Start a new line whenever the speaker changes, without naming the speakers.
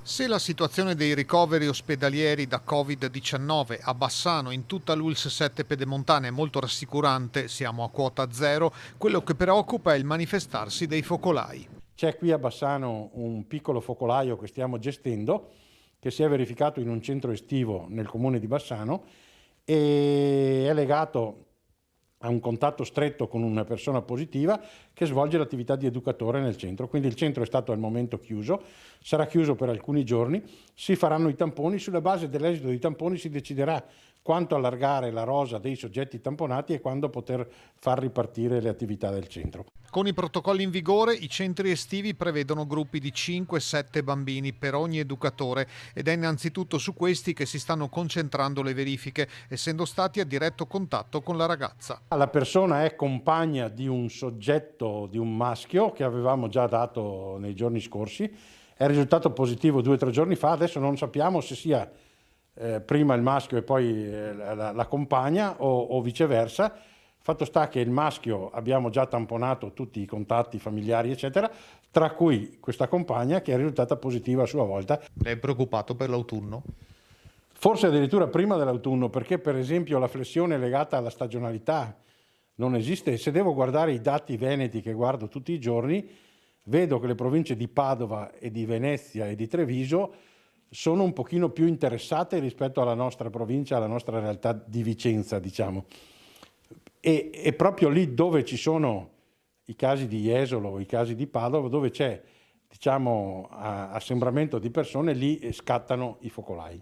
Se la situazione dei ricoveri ospedalieri da Covid-19 a Bassano in tutta l'ULSS 7 Pedemontana è molto rassicurante, siamo a quota zero, quello che preoccupa è il manifestarsi dei focolai.
C'è qui a Bassano un piccolo focolaio che stiamo gestendo, che si è verificato in un centro estivo nel comune di Bassano e è legato a un contatto stretto con una persona positiva che svolge l'attività di educatore nel centro. Quindi il centro è stato al momento chiuso, sarà chiuso per alcuni giorni, si faranno i tamponi, sulla base dell'esito dei tamponi si deciderà quanto allargare la rosa dei soggetti tamponati e quando poter far ripartire le attività del centro.
Con i protocolli in vigore, i centri estivi prevedono gruppi di 5-7 bambini per ogni educatore ed è innanzitutto su questi che si stanno concentrando le verifiche, essendo stati a diretto contatto con la ragazza.
La persona è compagna di un soggetto, di un maschio che avevamo già dato nei giorni scorsi, è risultato positivo 2 o 3 giorni fa, adesso non sappiamo se sia prima il maschio e poi la compagna o viceversa. Fatto sta che il maschio abbiamo già tamponato tutti i contatti familiari eccetera, tra cui questa compagna che è risultata positiva a sua volta.
Lei è preoccupato per l'autunno?
Forse addirittura prima dell'autunno, perché per esempio la flessione legata alla stagionalità non esiste. Se devo guardare i dati veneti che guardo tutti i giorni, vedo che le province di Padova e di Venezia e di Treviso sono un pochino più interessate rispetto alla nostra provincia, alla nostra realtà di Vicenza, diciamo. E proprio lì dove ci sono i casi di Jesolo, i casi di Padova, dove c'è, diciamo, assembramento di persone, lì scattano i focolai.